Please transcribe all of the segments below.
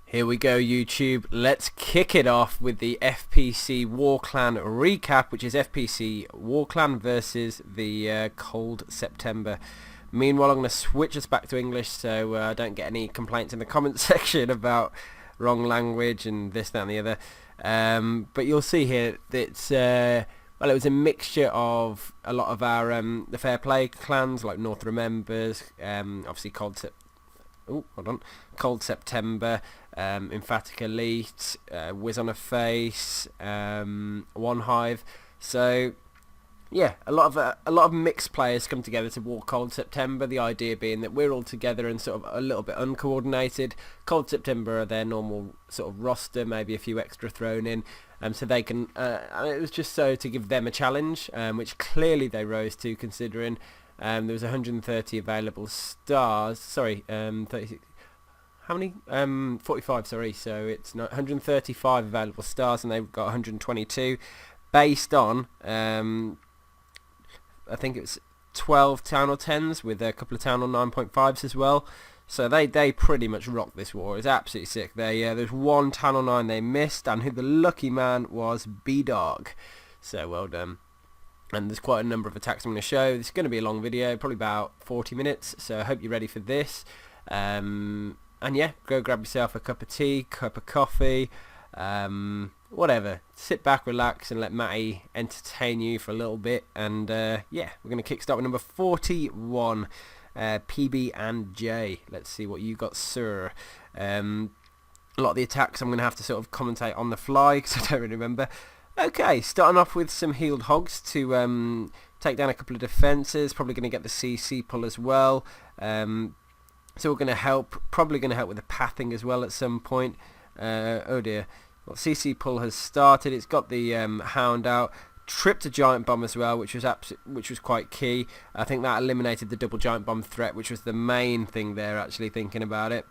Here we go, YouTube. Let's kick it off with the FPC War Clan recap, which is FPC War Clan versus the Cold September. Meanwhile, I'm going to switch us back to English so I don't get any complaints in the comment section about wrong language and this, that and the other. But you'll see here that it's, well, it was a mixture of a lot of our the Fair Play clans, like North Remembers, obviously Cold September, Emphatic Elite, Whiz on a Face, One Hive. So yeah, a lot of mixed players come together to war Cold September. The idea being that we're all together and sort of a little bit uncoordinated. Cold September are their normal sort of roster, maybe a few extra thrown in, so they can. And it was just so to give them a challenge, which clearly they rose to, considering there was 130 available stars. Sorry, 36. How many? 45. Sorry. So it's not 135 available stars, and they've got 122, based on I think it was 12 Town Hall 10s with a couple of Town Hall 9.5s as well. So they pretty much rocked this war. It's absolutely sick. There's one Town Hall 9 they missed, and who the lucky man was B-Dog. So well done. And there's quite a number of attacks I'm going to show. This is going to be a long video, probably about 40 minutes. So I hope you're ready for this. And yeah, go grab yourself a cup of tea, cup of coffee, whatever. Sit back, relax, and let Matty entertain you for a little bit. And yeah, we're going to kickstart with number 41, PB and J. Let's see what you got, sir. A lot of the attacks I'm going to have to sort of commentate on the fly because I don't really remember. Okay, starting off with some healed hogs to take down a couple of defences. Probably going to get the CC pull as well. So we're going to help, probably going to help with the pathing as well at some point. Oh dear. Well, CC pull has started. It's got the hound out. Tripped a giant bomb as well, which was quite key. I think that eliminated the double giant bomb threat, which was the main thing there, actually thinking about it.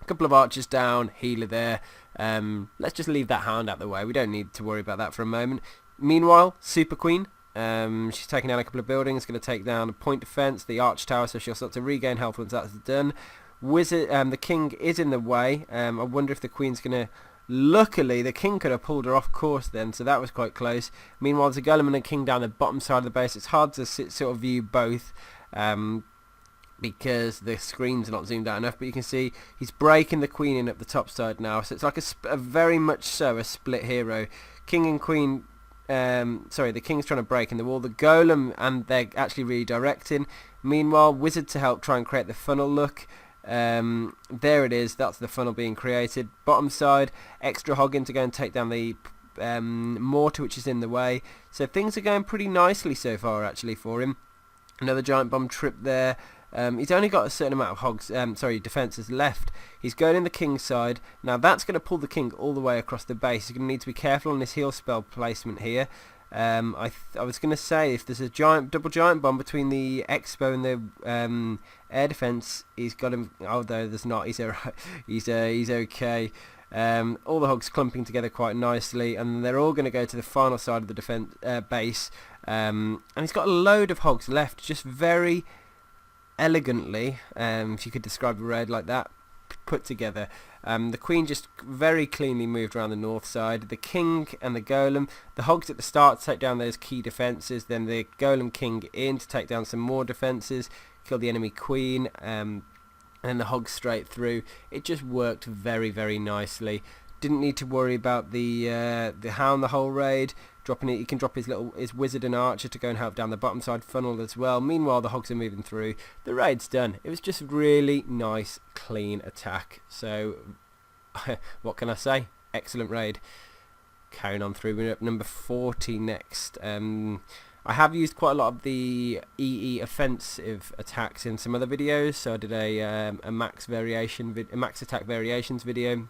A couple of archers down, healer there. Let's just leave that hound out the way. We don't need to worry about that for a moment. Meanwhile, Super Queen, she's taking down a couple of buildings, going to take down a point defense, the arch tower, so she'll start to regain health once that's done. Wizard, the king is in the way. I wonder if the queen's going to... Luckily, the king could have pulled her off course then, so that was quite close. Meanwhile, there's a golem and a king down the bottom side of the base. It's hard to sort of view both because the screen's not zoomed out enough, but you can see he's breaking the queen in up the top side now. So it's like a very much so a split hero. King and queen... sorry, the king's trying to break in the wall. The golem, and they're actually redirecting. Meanwhile, wizard to help try and create the funnel look. There it is, that's the funnel being created. Bottom side, extra hog in to go and take down the mortar which is in the way. So things are going pretty nicely so far actually for him. Another giant bomb trip there. He's only got a certain amount of hogs, defences left. He's going in the king's side. Now that's going to pull the king all the way across the base. He's going to need to be careful on his heal spell placement here. I was going to say, if there's a double giant bomb between the expo and the air defense, he's got him. Although there's not, he's alright. He's okay. All the hogs clumping together quite nicely, and they're all going to go to the final side of the defense base. And he's got a load of hogs left, just very elegantly, if you could describe a raid like that, put together. The queen just very cleanly moved around the north side. The king and the golem, the hogs at the start to take down those key defences, then the golem king in to take down some more defences, kill the enemy queen, and the hogs straight through. It just worked very, very nicely. Didn't need to worry about the hound the whole raid. Dropping it, he can drop his wizard and archer to go and help down the bottom side funnel as well. Meanwhile, the hogs are moving through. The raid's done. It was just a really nice, clean attack. So, what can I say? Excellent raid. Carrying on through. We're up number 40 next. I have used quite a lot of the EE offensive attacks in some other videos. So I did a max attack variations video.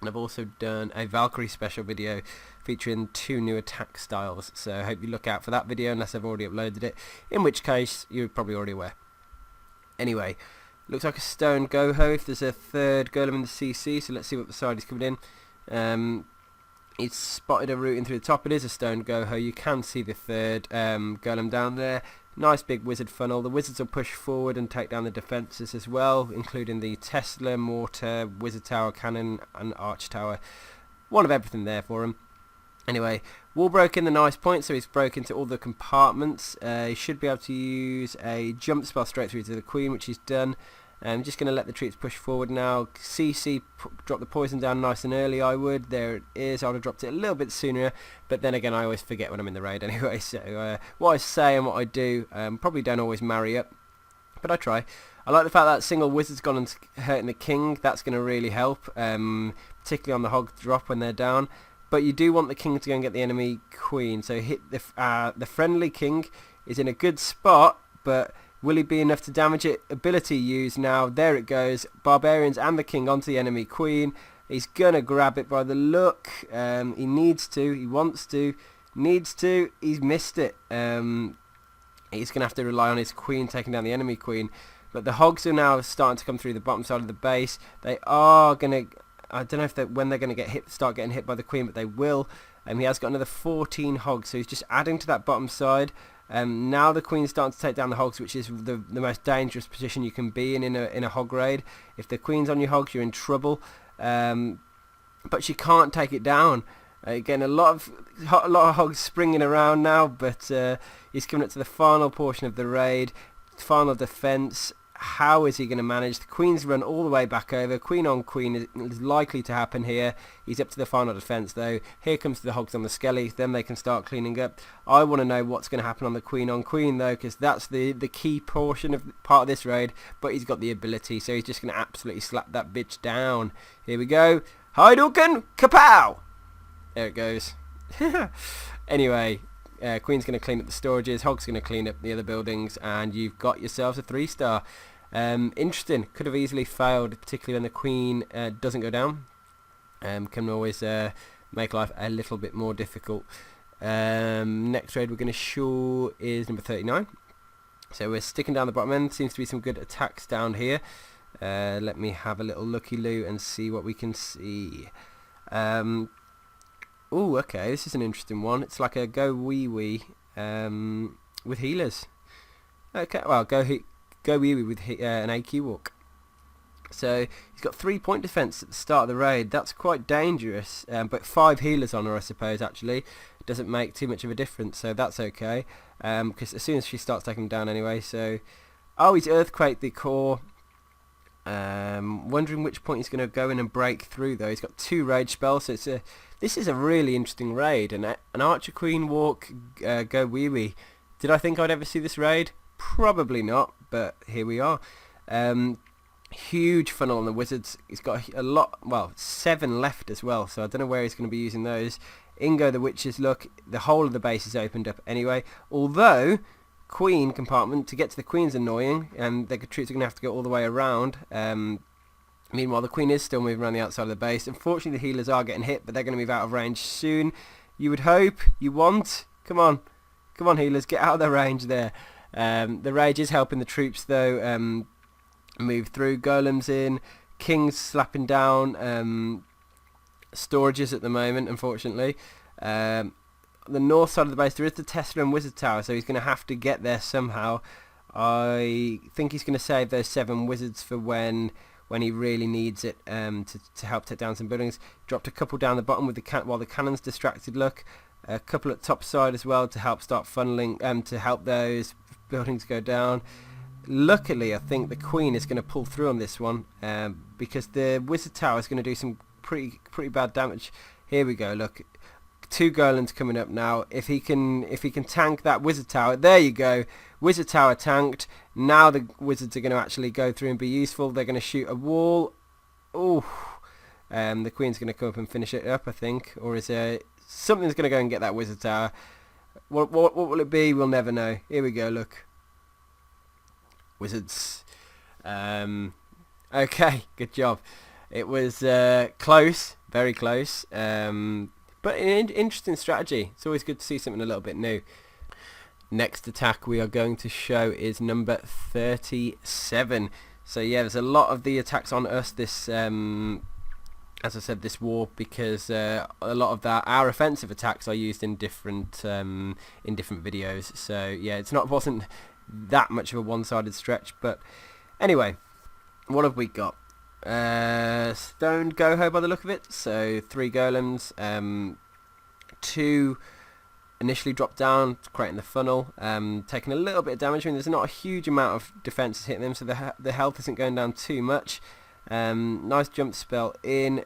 And I've also done a Valkyrie special video featuring 2 new attack styles, so I hope you look out for that video unless I've already uploaded it, in which case you're probably already aware. Anyway, looks like a stone goho if there's a third golem in the CC, so let's see what the side is coming in. He's spotted a route in through the top. It is a stone goho. You can see the third golem down there. Nice big wizard funnel. The wizards will push forward and take down the defences as well, including the Tesla, mortar, wizard tower, cannon and arch tower. One of everything there for him. Anyway, wall broke in the nice point, so he's broke into all the compartments. He should be able to use a jump spell straight through to the queen, which he's done. I'm just going to let the troops push forward now. CC, drop the poison down nice and early, I would. There it is. I would have dropped it a little bit sooner, but then again, I always forget when I'm in the raid anyway. So what I say and what I do probably don't always marry up, but I try. I like the fact that single wizard's gone and hurting the king. That's going to really help, particularly on the hog drop when they're down. But you do want the king to go and get the enemy queen. So hit the friendly king is in a good spot, but will he be enough to damage it? Ability used now. There it goes. Barbarians and the king onto the enemy queen. He's going to grab it by the look. He needs to. He wants to. Needs to. He's missed it. He's going to have to rely on his queen taking down the enemy queen. But the hogs are now starting to come through the bottom side of the base. They are going to... I don't know if when they're going to start getting hit by the queen, but they will. He has got another 14 hogs, so he's just adding to that bottom side. Now the queen's starting to take down the hogs, which is the most dangerous position you can be in a hog raid. If the queen's on your hogs, you're in trouble. But she can't take it down. Again, a lot of hogs springing around now, but he's coming up to the final portion of the raid, final defense. How is he going to manage? The queen's run all the way back over. Queen on queen is likely to happen here. He's up to the final defense though. Here comes the hogs on the skelly. Then they can start cleaning up. I want to know what's going to happen on the queen on queen though, because that's the key portion of part of this raid. But he's got the ability, so he's just going to absolutely slap that bitch down. Here we go. Hadouken! Kapow! There it goes. Anyway, queen's going to clean up the storages, hog's going to clean up the other buildings, and you've got yourselves a 3-star. Interesting. Could have easily failed, particularly when the queen doesn't go down. Can always make life a little bit more difficult. Next raid we're going to show is number 39. So we're sticking down the bottom end. Seems to be some good attacks down here. Let me have a little looky-loo and see what we can see. Oh, okay, this is an interesting one. It's like a go wee wee with healers. Okay, well, go wee wee with an AQ walk. So he's got 3-point defense at the start of the raid. That's quite dangerous, but 5 healers on her, I suppose. Actually, it doesn't make too much of a difference, so that's okay. Because as soon as she starts taking them down anyway. So, oh, he's earthquaked the core. Wondering which point he's going to go in and break through though. He's got 2 rage spells, so this is a really interesting raid. An Archer Queen walk, go wee wee. Did I think I'd ever see this raid? Probably not, but here we are. Huge funnel on the wizards. He's got a lot, well, 7 left as well, so I don't know where he's going to be using those. In go the witches. Look, the whole of the base is opened up anyway, although queen compartment, to get to the queen's annoying, and the troops are going to have to go all the way around. Meanwhile, the queen is still moving around the outside of the base. Unfortunately, the healers are getting hit, but they're going to move out of range soon. You would hope, you want. Come on healers, get out of their range there. The rage is helping the troops though move through. Golems in, king's slapping down storages at the moment, unfortunately. The north side of the base, there is the Tesla and Wizard Tower, so he's going to have to get there somehow. I think he's going to save those 7 wizards for when he really needs it, to help take down some buildings. Dropped a couple down the bottom with while the cannon's distracted. Look, a couple at top side as well to help start funneling, to help those buildings go down. Luckily, I think the queen is going to pull through on this one, because the Wizard Tower is going to do some pretty bad damage. Here we go. Look. 2 golems coming up now. If he can tank that Wizard Tower, there you go. Wizard Tower tanked. Now the wizards are going to actually go through and be useful. They're going to shoot a wall. Oh, the queen's going to come up and finish it up, I think. Or is there something's going to go and get that Wizard Tower? What will it be? We'll never know. Here we go. Look, wizards. Okay, good job. It was close, very close. But an interesting strategy. It's always good to see something a little bit new. Next attack we are going to show is number 37. So yeah, there's a lot of the attacks on us this as I said, this war, because a lot of our offensive attacks are used in different videos. So yeah, wasn't that much of a one-sided stretch. But anyway, what have we got? Stoned goho by the look of it. So 3 golems, 2 initially dropped down, creating the funnel, taking a little bit of damage. I mean, there's not a huge amount of defences hitting them, so the health isn't going down too much. Nice jump spell in.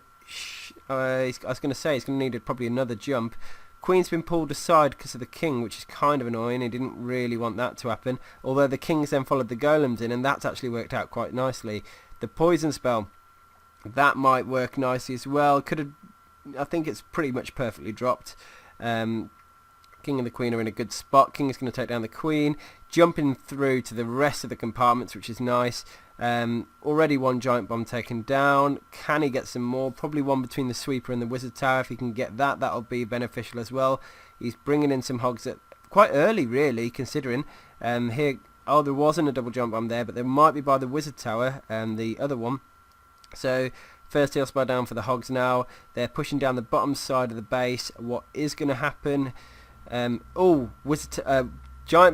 I was going to say he's going to need probably another jump. Queen's been pulled aside because of the king, which is kind of annoying. He didn't really want that to happen, although the king's then followed the golems in, and that's actually worked out quite nicely. The poison spell, that might work nicely as well. I think it's pretty much perfectly dropped. King and the queen are in a good spot. King is going to take down the queen, jumping through to the rest of the compartments, which is nice. Already 1 giant bomb taken down. Can he get some more? Probably one between the sweeper and the wizard tower. If he can get that, that'll be beneficial as well. He's bringing in some hogs quite early, really, considering. There wasn't a double jump bomb there, but there might be by the wizard tower, the other one. So first heal spell down for the hogs now. They're pushing down the bottom side of the base. What is going to happen? Giant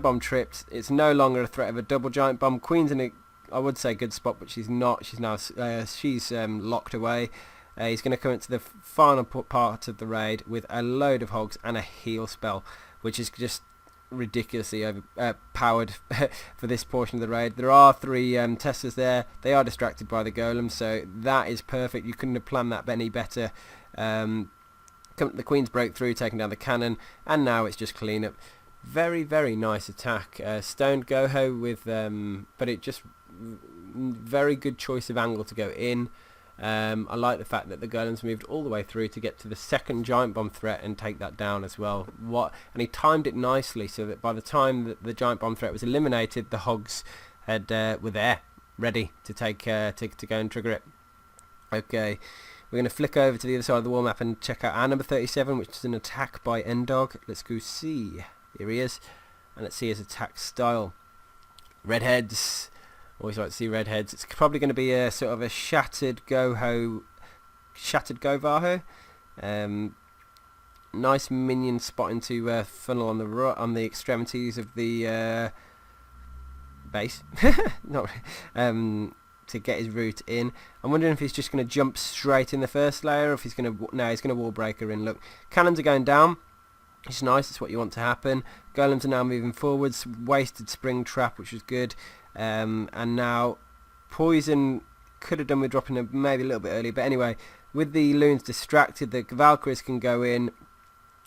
bomb tripped. It's no longer a threat of a double giant bomb. Queen's in a, I would say, good spot, but she's not. She's now locked away. He's going to come into the final part of the raid with a load of hogs and a heal spell, which is just ridiculously powered for this portion of the raid. There are 3 testers there. They are distracted by the golem, so that is perfect. You couldn't have planned that any better. The queen's broke through, taking down the cannon, and now it's just clean up. Very, very nice attack. Stoned goho with, but it just very good choice of angle to go in. I like the fact that the golems moved all the way through to get to the second giant bomb threat and take that down as well. And he timed it nicely so that by the time that the giant bomb threat was eliminated, the hogs were there, ready to to go and trigger it. Okay. We're going to flick over to the other side of the wall map and check out our number 37, which is an attack by Endog. Let's go see. Here he is. And let's see his attack style. Redheads. Always like to see redheads. It's probably going to be a sort of a shattered goho. Nice minion spotting to funnel on the extremities of the base. Not to get his route in. I'm wondering if he's just going to jump straight in the first layer, or if he's going to... No, he's going to wall breaker in. Look, cannons are going down. It's nice. It's what you want to happen. Golems are now moving forwards. Wasted spring trap, which was good. And now poison could have done with dropping him maybe a little bit earlier. But anyway, with the loons distracted, the Valkyries can go in.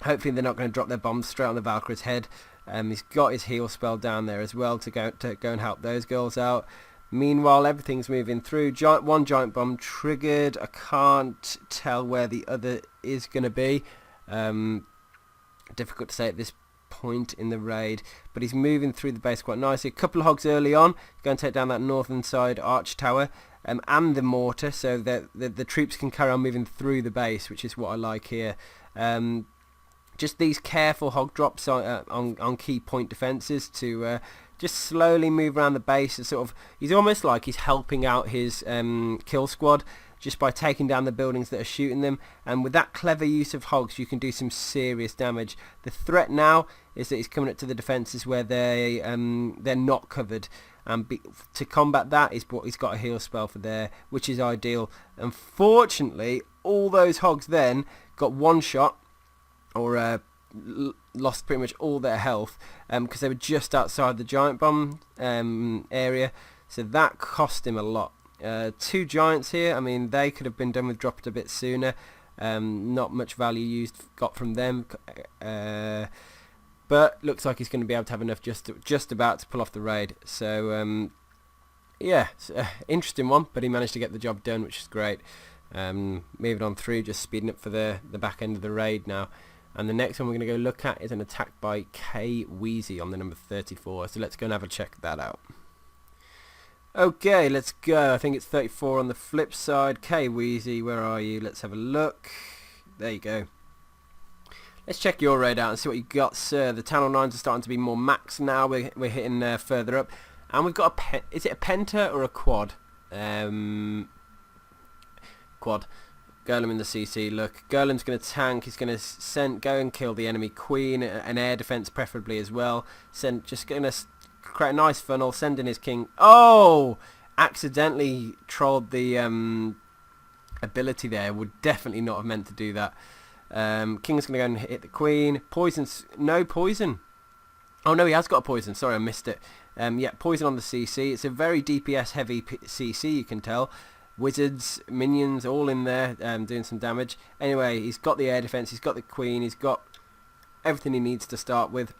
Hopefully they're not going to drop their bombs straight on the Valkyrie's head. He's got his heal spell down there as well to go and help those girls out. Meanwhile, everything's moving through. One giant bomb triggered. I can't tell where the other is going to be. Difficult to say at this point in the raid, but he's moving through the base quite nicely. A couple of hogs early on, going to take down that northern side arch tower and the mortar, so that the troops can carry on moving through the base, which is what I like here. Just these careful hog drops on key point defences to just slowly move around the base. He's almost like he's helping out his kill squad just by taking down the buildings that are shooting them. And with that clever use of hogs, you can do some serious damage. The threat now is that he's coming up to the defences where they're not covered. To combat that, he's got a heal spell for there, which is ideal. Unfortunately, all those hogs then got one shot, or lost pretty much all their health, because they were just outside the giant bomb area. So that cost him a lot. 2 giants here, I mean, they could have been done with dropped a bit sooner. Not much value got from them. But looks like he's going to be able to have enough just about to pull off the raid. So yeah, it's an interesting one, but he managed to get the job done, which is great. Moving on through, just speeding up for the back end of the raid now. And the next one we're going to go look at is an attack by K Wheezy on the number 34. So let's go and have a check that out. Okay, let's go. I think it's 34 on the flip side. K Wheezy, where are you? Let's have a look. There you go. Let's check your raid out and see what you got, sir. The Channel 9s are starting to be more max now. We're hitting further up. And we've got is it a penta or a quad? Quad. Golem in the CC. Look, Golem's going to tank. He's going to go and kill the enemy queen, an air defense preferably as well. Just going to create a nice funnel, send in his king. Oh! Accidentally trolled the ability there. Would definitely not have meant to do that. King's going to go and hit the queen. Poison's... No poison. Oh no, he has got a poison. Sorry, I missed it. Yeah, poison on the CC. It's a very DPS heavy CC, you can tell. Wizards, minions, all in there doing some damage. Anyway, he's got the air defense, he's got the queen, he's got everything he needs to start with.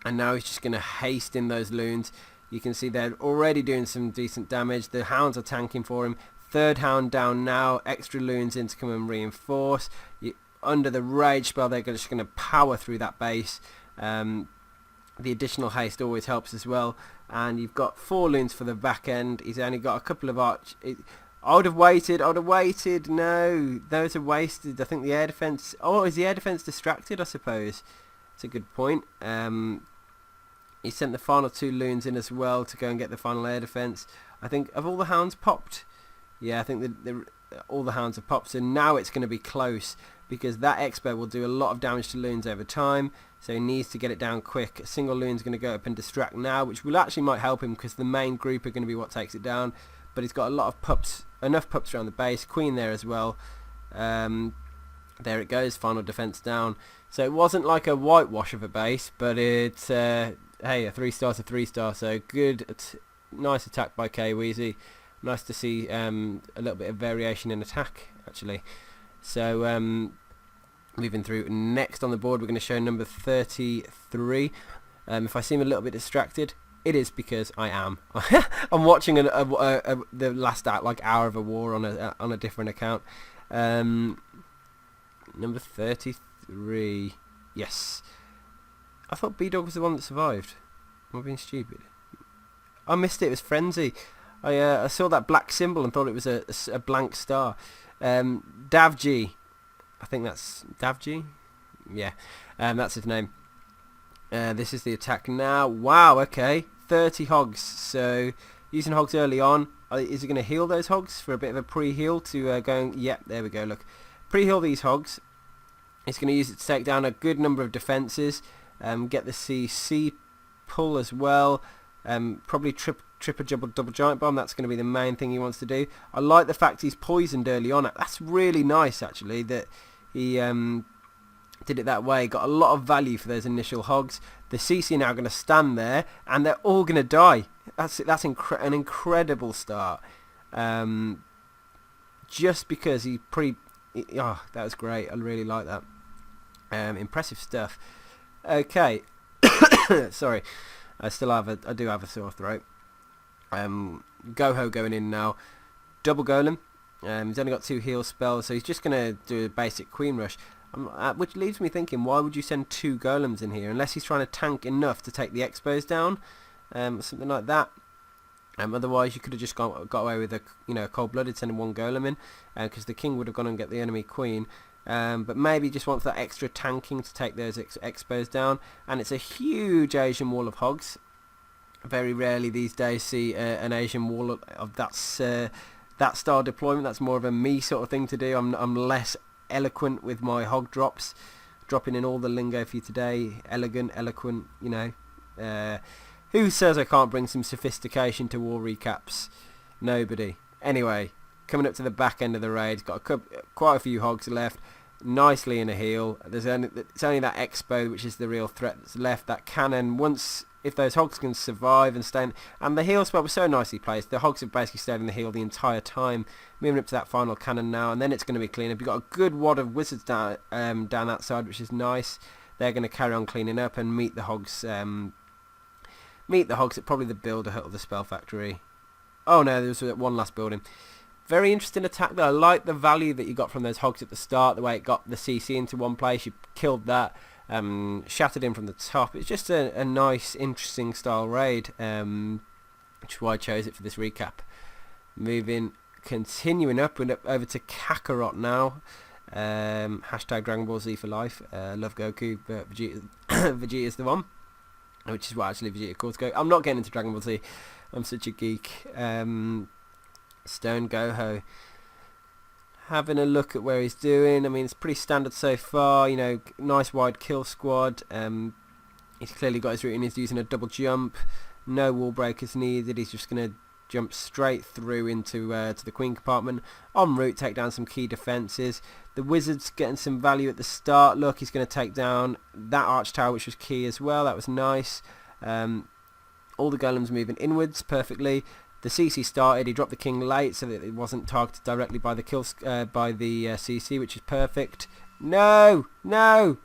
And now he's just going to haste in those loons. You can see they're already doing some decent damage. The hounds are tanking for him. Third hound down now. Extra loons in to come and reinforce. Under the rage spell, they're just going to power through that base. The additional haste always helps as well. And you've got 4 loons for the back end. He's only got a couple of arch... I would have waited. No, those are wasted. I think the air defense... Oh, is the air defense distracted, I suppose? That's a good point. He sent the final 2 loons in as well to go and get the final air defense. I think, have all the hounds popped? Yeah, I think all the hounds have popped. So now it's going to be close, because that expo will do a lot of damage to loons over time. So he needs to get it down quick. A single loon's going to go up and distract now, which will actually might help him, because the main group are going to be what takes it down. But he's got a lot of pups, enough pups around the base. Queen there as well. There it goes, final defense down. So it wasn't like a whitewash of a base, but it's hey, a 3-star's a 3-star. So good, nice attack by K-Weezy. Nice to see a little bit of variation in attack actually. So moving through, next on the board we're going to show number 33. If I seem a little bit distracted, it is because I am. I'm watching the last hour of a war on a different account. Number 33. Yes. I thought B-Dog was the one that survived. Am I being stupid? I missed it. It was Frenzy. I saw that black symbol and thought it was a blank star. Davg. I think that's Davg. Yeah. That's his name. This is the attack now. Wow. Okay. 30 hogs. So using hogs early on. Is he going to heal those hogs for a bit of a pre-heal to go and... Yep. There we go. Look. Pre-heal these hogs. He's going to use it to take down a good number of defences. Get the CC pull as well. Probably triple double giant bomb. That's going to be the main thing he wants to do. I like the fact he's poisoned early on. That's really nice actually that he did it that way. Got a lot of value for those initial hogs. The CC are now going to stand there and they're all going to die. That's an incredible start. Just because he that was great. I really like that. Impressive stuff. Okay. Sorry. I do have a sore throat. Goho going in now. Double golem. He's only got 2 heal spells, so he's just going to do a basic queen rush. Which leaves me thinking, why would you send 2 golems in here? Unless he's trying to tank enough to take the expos down. Something like that. Otherwise, you could have just got away with a cold-blooded sending 1 golem in, because the king would have gone and get the enemy queen. But maybe just wants that extra tanking to take those expos down. And it's a huge Asian wall of hogs. Very rarely these days see an Asian wall of that style deployment. That's more of a me sort of thing to do. I'm less eloquent with my hog drops. Dropping in all the lingo for you today. Elegant, eloquent, who says I can't bring some sophistication to war recaps? Nobody. Anyway, coming up to the back end of the raid. Got quite a few hogs left. Nicely in a heal. It's only that expo which is the real threat that's left. That cannon, if those hogs can survive and stay in, and the heal spell was so nicely placed. The hogs have basically stayed in the heal the entire time. Moving up to that final cannon now, and then it's going to be clean up. You've got a good wad of wizards down that side, which is nice. They're going to carry on cleaning up and meet the hogs. Meet the hogs at probably the builder hut of the spell factory. Oh no, there was one last building. Very interesting attack though. I like the value that you got from those hogs at the start, the way it got the CC into one place. You killed that, shattered him from the top. It's just a nice, interesting style raid, which is why I chose it for this recap. Continuing up, we're over to Kakarot now. Hashtag Dragon Ball Z for life. Love Goku, but Vegeta's the one. Which is what actually Vegeta calls Goku. I'm not getting into Dragon Ball Z. I'm such a geek. Stone Goho. Having a look at where he's doing. I mean, it's pretty standard so far. You know, nice wide kill squad. He's clearly got his routine. He's using a double jump. No wall breakers needed. He's just going to jump straight through into to the queen compartment. En route, take down some key defences. The wizard's getting some value at the start. Look, he's going to take down that arch tower, which was key as well. That was nice. All the golems moving inwards perfectly. The CC started. He dropped the king late so that it wasn't targeted directly by the CC, which is perfect. No, no,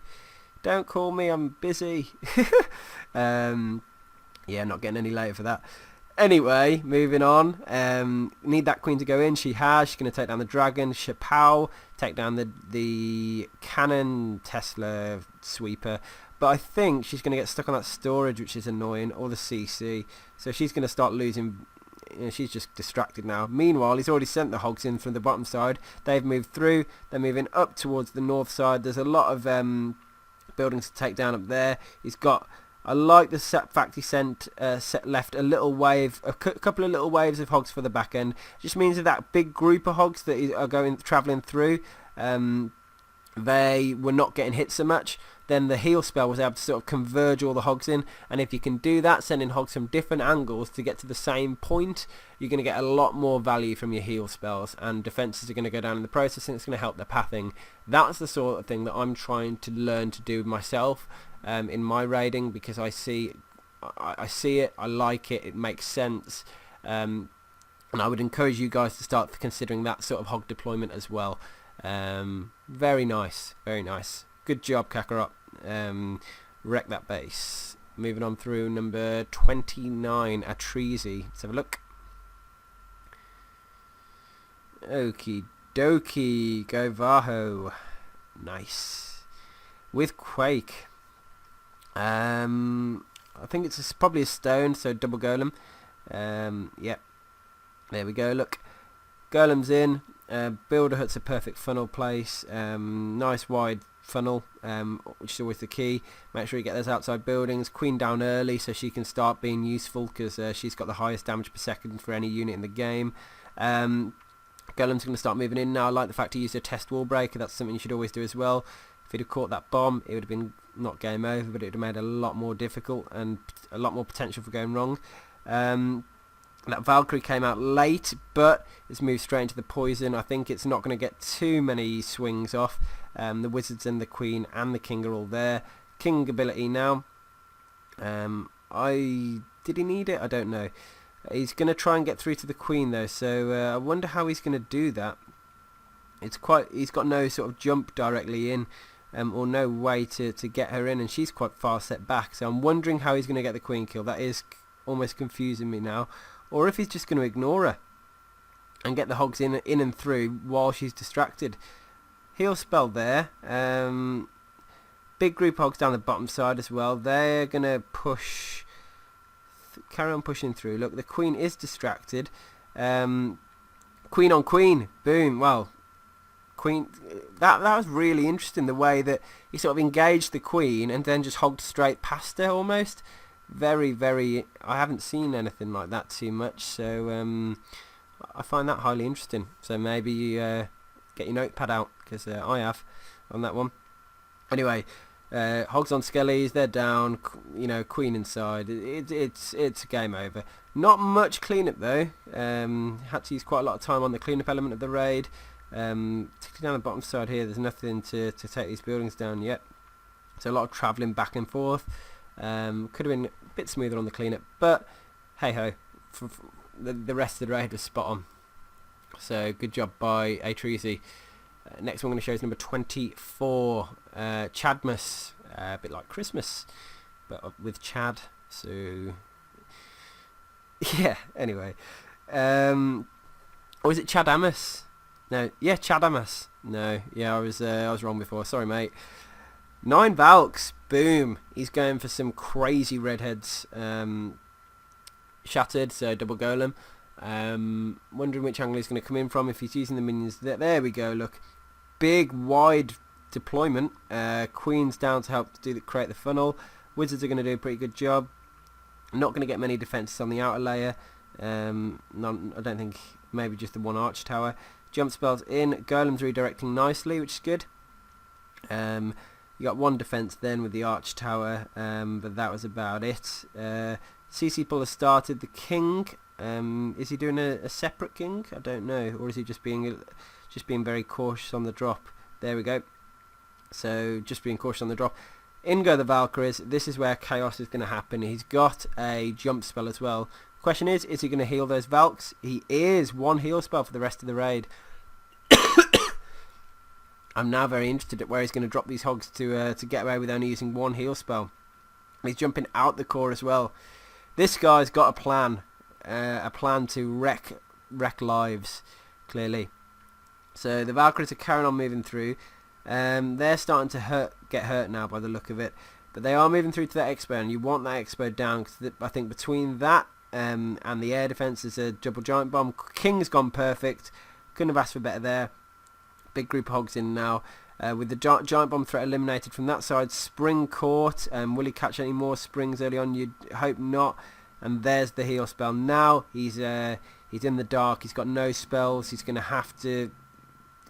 don't call me. I'm busy. Yeah, not getting any later for that. Anyway, moving on. Need that queen to go in. She has. She's going to take down the dragon. Chapow, take down the cannon Tesla sweeper. But I think she's going to get stuck on that storage, which is annoying, or the CC. So she's going to start losing. You know, she's just distracted now. Meanwhile, he's already sent the hogs in from the bottom side. They've moved through. They're moving up towards the north side. There's a lot of buildings to take down up there. He's got... I like the fact he left a little wave, a couple of little waves of hogs for the back end. It just means that big group of hogs that are travelling through, they were not getting hit so much. Then the heal spell was able to sort of converge all the hogs in, and if you can do that, sending hogs from different angles to get to the same point, you're going to get a lot more value from your heal spells, and defences are going to go down in the process, and it's going to help the pathing. That's the sort of thing that I'm trying to learn to do myself in my raiding, because I see it, I like it, it makes sense, and I would encourage you guys to start considering that sort of hog deployment as well. Very nice, very nice. Good job, Kakarot. Wreck that base. Moving on through number 29, Atrezi. Let's have a look. Okie dokie. Go Vaho. Nice. With Quake. I think it's probably a stone, so double golem. Yep. There we go, look. Golem's in. Builder hut's a perfect funnel place. Nice wide funnel, which is always the key. Make sure you get those outside buildings. Queen down early so she can start being useful, because she's got the highest damage per second for any unit in the game. Golem's going to start moving in now. I like the fact he used a test wall breaker. That's something you should always do as well. If he'd have caught that bomb, it would have been not game over, but it would have made it a lot more difficult and a lot more potential for going wrong. That Valkyrie came out late, but it's moved straight into the poison. I think it's not going to get too many swings off. The wizards and the queen and the king are all there. King ability now. Did he need it? I don't know. He's going to try and get through to the queen though, so I wonder how he's going to do that. He's got no sort of jump directly in, or no way to get her in, and she's quite far set back. So I'm wondering how he's going to get the queen kill. That is almost confusing me now. Or if he's just going to ignore her and get the hogs in and through while she's distracted. Heal spell there. Big group hogs down the bottom side as well. They're going to push, carry on pushing through. Look, the queen is distracted. Queen on queen. Boom. Well, queen. That was really interesting, the way that he sort of engaged the queen and then just hogged straight past her almost. Very, very... I haven't seen anything like that too much, so I find that highly interesting. So maybe you get your notepad out, because I have on that one. Anyway, hogs on skellies, they're down. You know, queen inside. It's a game over. Not much cleanup though. Had to use quite a lot of time on the cleanup element of the raid. Particularly down the bottom side here, there's nothing to take these buildings down yet. So a lot of travelling back and forth. Could have been a bit smoother on the cleanup, but hey ho, the rest of the raid was spot on. So good job by Atrezi. Next one I'm going to show is number 24, Chadmas, a bit like Christmas, but with Chad. So yeah. Anyway, or is it Chadamas? No, yeah, Chadamas. No, yeah, I was wrong before. Sorry, mate. 9 Valks, boom. He's going for some crazy redheads. Shattered, so double golem. Wondering which angle he's going to come in from, if he's using the minions. There we go, look. Big, wide deployment. Queen's down to help create the funnel. Wizards are going to do a pretty good job. Not going to get many defences on the outer layer. I don't think, maybe just the one arch tower. Jump spells in. Golem's redirecting nicely, which is good. You got one defense then with the arch tower, but that was about it. CC pull has started. The king, is he doing a separate king? I don't know, or is he just being very cautious on the drop? There we go. So just being cautious on the drop. In go the Valkyries. This is where chaos is going to happen. He's got a jump spell as well. Question is he going to heal those Valks? He is. One heal spell for the rest of the raid. I'm now very interested at where he's going to drop these hogs to get away with only using one heal spell. He's jumping out the core as well. This guy's got a plan to wreck lives, clearly. So the Valkyries are carrying on moving through. They're starting to get hurt now by the look of it, but they are moving through to that expo, and you want that expo down, because I think between that and the air defense is a double giant bomb. King's gone perfect. Couldn't have asked for better there. Big group of hogs in now. With the giant bomb threat eliminated from that side. Spring caught. Will he catch any more springs early on? You'd hope not. And there's the heal spell. Now he's in the dark. He's got no spells. He's going to have to...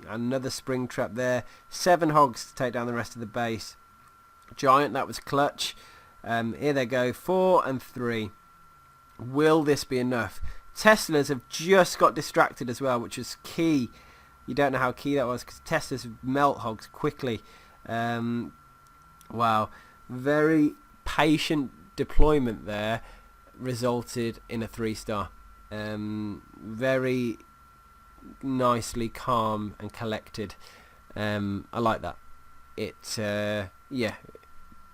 Another spring trap there. 7 hogs to take down the rest of the base. Giant, that was clutch. Here they go. 4 and 3. Will this be enough? Teslas have just got distracted as well, which was key. You don't know how key that was, because Teslas melt hogs quickly. Wow. Very patient deployment there resulted in a 3-star. Very nicely calm and collected. I like that. It yeah,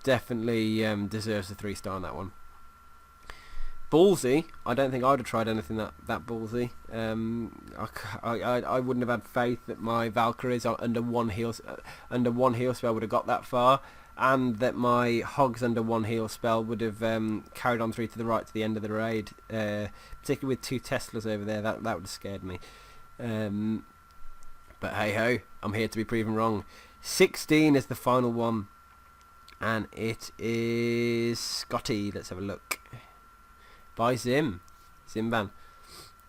definitely deserves a 3-star on that one. Ballsy. I don't think I'd have tried anything that ballsy. I wouldn't have had faith that my Valkyries under one heal spell would have got that far, and that my hogs under one heal spell would have carried on through to the right to the end of the raid. Particularly with 2 Teslas over there, that would have scared me. But hey ho, I'm here to be proven wrong. 16 is the final one, and it is Scotty. Let's have a look. By Ziman.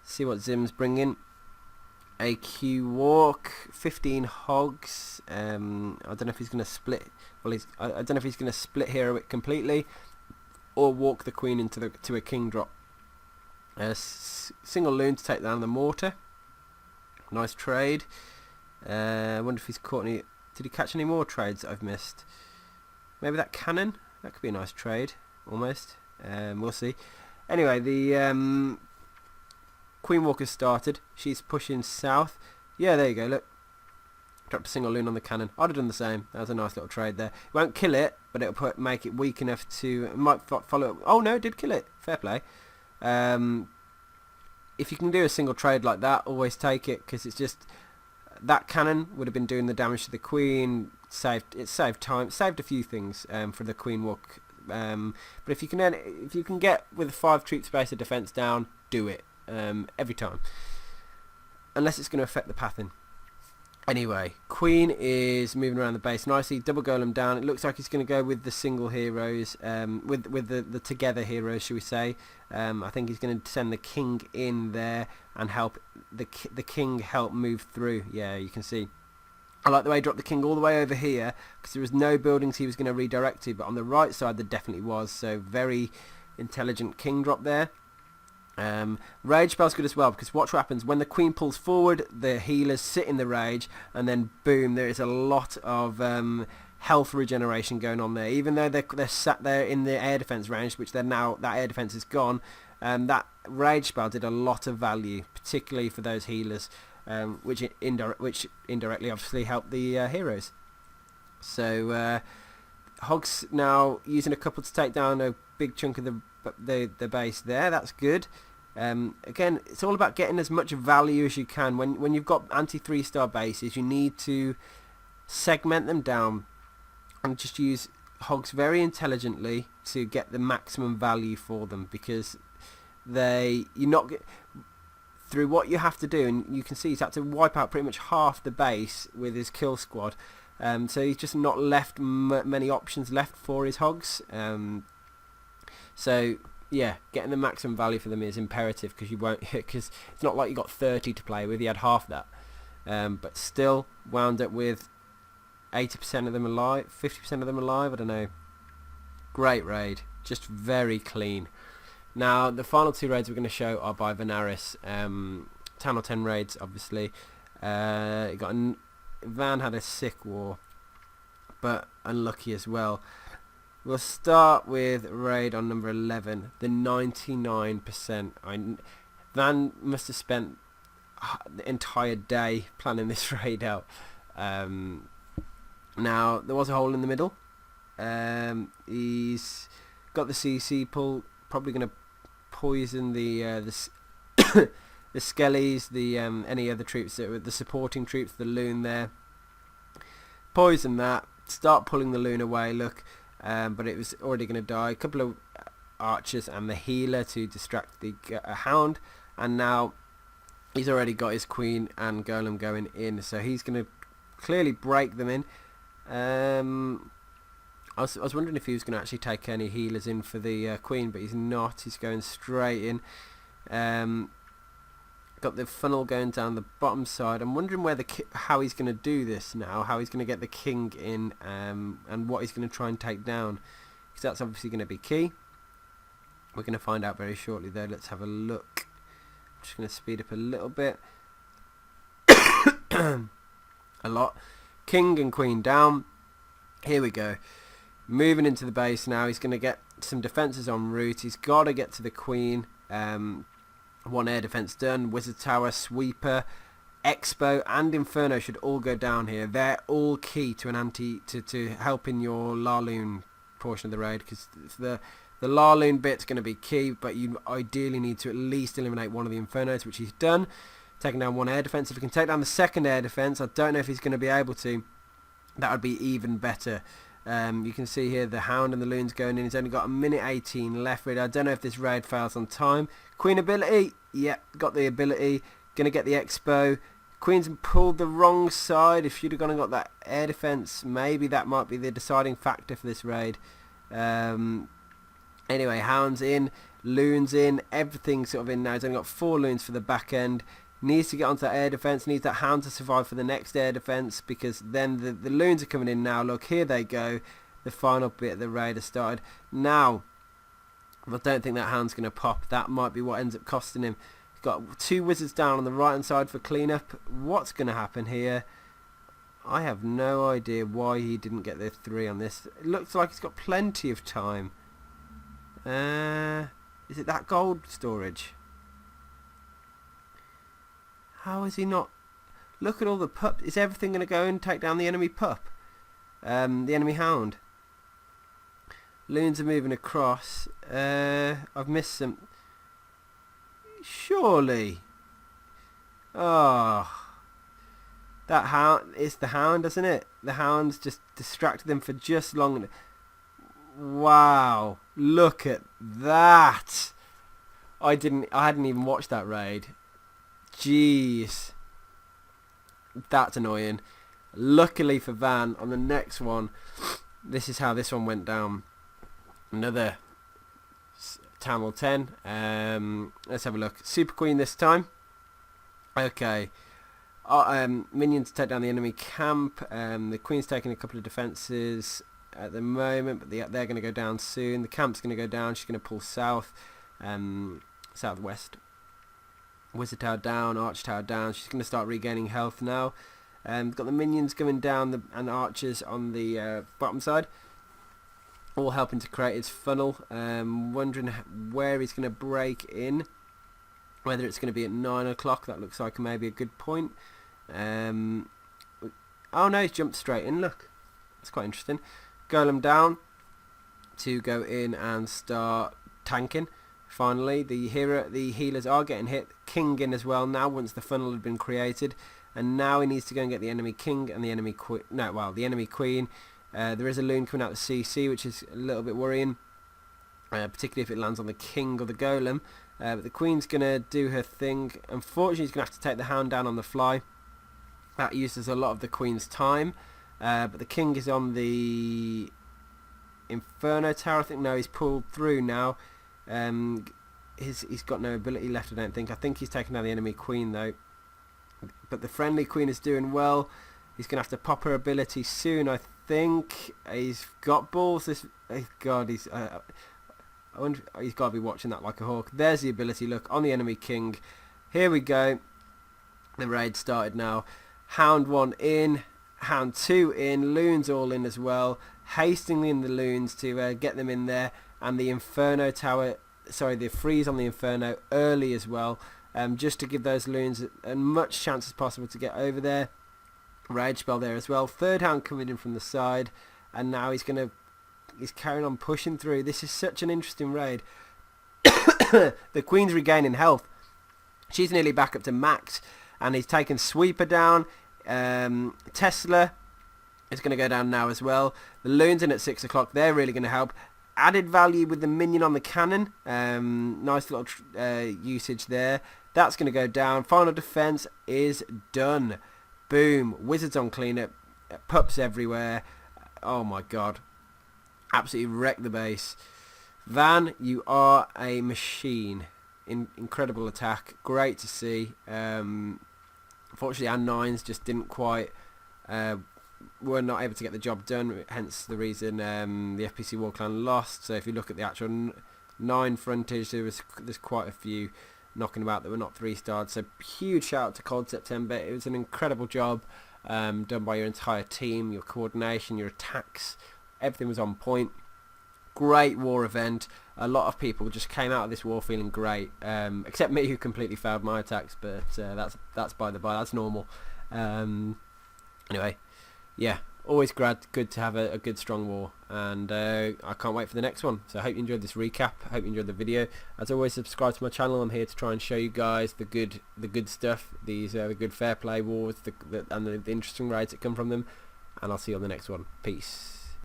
See what Zim's bringing. AQ walk, 15 hogs. I don't know if he's going to split. Well, I don't know if he's going to split hero it completely, or walk the queen to a king drop. Single loon to take down the mortar. Nice trade. I wonder if he's caught any. Did he catch any more trades that I've missed? Maybe that cannon. That could be a nice trade, almost. We'll see. Anyway, the Queen Walker started. She's pushing south. Yeah, there you go, look. Dropped a single loon on the cannon. I'd have done the same. That was a nice little trade there. It won't kill it, but it'll make it weak enough to... It might follow... Oh, no, it did kill it. Fair play. If you can do a single trade like that, always take it, because it's just... That cannon would have been doing the damage to the queen. It saved time. Saved a few things for the Queen Walk. But if you can get with 5 troop space of defense down, do it every time, unless it's going to affect the pathing. Anyway, Queen is moving around the base nicely. Double golem down. It looks like he's going to go with the single heroes, with the together heroes, shall we say? I think he's going to send the king in there and help the king help move through. Yeah, you can see. I like the way he dropped the king all the way over here, because there was no buildings he was going to redirect to, but on the right side there definitely was, so very intelligent king drop there. Rage spell's good as well, because watch what happens when the queen pulls forward, the healers sit in the rage, and then boom, there is a lot of health regeneration going on there. Even though they're sat there in the air defense range, which they're now, that air defense is gone, that rage spell did a lot of value, particularly for those healers. Which indirectly obviously helped the heroes. So Hogs now using a couple to take down a big chunk of the base there. That's good. Again, it's all about getting as much value as you can. When you've got anti-3-star bases, you need to segment them down and just use Hogs very intelligently to get the maximum value for them, because through what you have to do, and you can see he's had to wipe out pretty much half the base with his kill squad, so he's just not left many options left for his hogs. So yeah, getting the maximum value for them is imperative, because it's not like you got 30 to play with, you had half that. but still wound up with 80% of them alive, 50% of them alive, I don't know. Great raid, just very clean. Now the final 2 raids we're going to show are by Venaris, 10 or 10 raids obviously. Van had a sick war, but unlucky as well. We'll start with raid on number 11, the 99%. Van must have spent the entire day planning this raid out. Now there was a hole in the middle. He's got the CC pull, probably going to poison the the skellies, the any other troops that were the supporting troops, the loon there. Poison that. Start pulling the loon away. Look, but it was already going to die. A couple of archers and the healer to distract the hound, and now he's already got his queen and golem going in, so he's going to clearly break them in. I was wondering if he was going to actually take any healers in for the queen, but he's not. He's going straight in. Got the funnel going down the bottom side. I'm wondering how he's going to do this now, how he's going to get the king in, and what he's going to try and take down, because that's obviously going to be key. We're going to find out very shortly though. Let's have a look. I'm just going to speed up a little bit. A lot. King and queen down. Here we go. Moving into the base now. He's going to get some defences en route. He's got to get to the queen. 1 air defence done. Wizard Tower, Sweeper, Expo and Inferno should all go down here. They're all key to an to helping your loon portion of the raid, because the loon bit's going to be key, but you ideally need to at least eliminate one of the Infernos, which he's done. Taking down 1 air defence. If he can take down the 2nd air defence, I don't know if he's going to be able to. That would be even better. You can see here the hound and the loon's going in. He's only got 1:18 left. I don't know if this raid fails on time. Queen ability. Yep, got the ability. Going to get the expo. Queen's pulled the wrong side. If she'd have gone and got that air defence, maybe that might be the deciding factor for this raid. Anyway, hound's in. Loon's in. Everything's sort of in now. He's only got 4 loons for the back end. Needs to get onto that air defence, needs that hound to survive for the next air defence, because then the loons are coming in now. Look, here they go. The final bit of the raid has started. Now, I don't think that hound's going to pop. That might be what ends up costing him. He's got 2 wizards down on the right hand side for cleanup. What's going to happen here? I have no idea why he didn't get the 3 on this. It looks like he's got plenty of time. Is it that gold storage? How is he not? Look at all the pups. Is everything going to go and take down the enemy pup? The enemy hound. Loons are moving across. I've missed some. Surely. Oh. That hound. It's the hound, isn't it? The hound's just distracted them for just long. Wow. Look at that. I hadn't even watched that raid. Jeez, that's annoying. Luckily for Van, on the next one, this is how this one went down. Another Tamil 10. Let's have a look. Super Queen this time. Okay. Minions to take down the enemy camp. The Queen's taking a couple of defences at the moment, but they're going to go down soon. The camp's going to go down. She's going to pull south, southwest. Wizard Tower down, Arch Tower down. She's going to start regaining health now. Got the minions coming down and archers on the bottom side, all helping to create his funnel. Wondering where he's going to break in, whether it's going to be at 9 o'clock. That looks like maybe a good point. Oh no, he's jumped straight in. Look, that's quite interesting. Golem down to go in and start tanking. Finally, the healers are getting hit. King in as well now, once the funnel had been created, and now he needs to go and get the enemy king and the enemy queen. No, well, the enemy queen. There is a loon coming out of CC, which is a little bit worrying, particularly if it lands on the king or the golem. But the queen's gonna do her thing. Unfortunately, she's gonna have to take the hound down on the fly. That uses a lot of the queen's time. But the king is on the Inferno Tower. I think no, he's pulled through now. He's got no ability left, I don't think. I think he's taken down the enemy queen though. but the friendly queen is doing well. He's going to have to pop her ability soon, I think. He's got balls. God, I wonder, he's got to be watching that like a hawk. There's the ability, look, on the enemy king. Here we go. The raid started now. Hound 1 in, Hound 2 in, Loons all in as well. Hastily in the Loons to get them in there. And the Inferno tower, sorry, the freeze on the Inferno early as well. Just to give those Loons as much chance as possible to get over there. Rage spell there as well. Third Hound coming in from the side, and now he's carrying on pushing through. This is such an interesting raid. The Queen's regaining health. She's nearly back up to max, and he's taken Sweeper down. Tesla is going to go down now as well. The Loons in at 6 o'clock. They're really going to help. Added value with the minion on the cannon. Nice little usage there. That's going to go down. Final defense is done. Boom. Wizards on cleanup. Pups everywhere. Oh my god. Absolutely wrecked the base. Van, you are a machine. Incredible attack. Great to see. Unfortunately, our 9s just didn't quite... were not able to get the job done. Hence the reason the FPC War Clan lost. So if you look at the actual 9 frontage, there's quite a few knocking about that were not 3-starred. So huge shout out to Cold September. It was an incredible job done by your entire team, your coordination, your attacks. Everything was on point. Great war event. A lot of people just came out of this war feeling great, except me, who completely failed my attacks, but that's by the by, that's normal. Anyway, yeah, always good to have a good strong war, and I can't wait for the next one. So I hope you enjoyed this recap. I hope you enjoyed the video. As always, subscribe to my channel. I'm here to try and show you guys the good stuff, the good fair play wars, and the interesting raids that come from them. And I'll see you on the next one. Peace.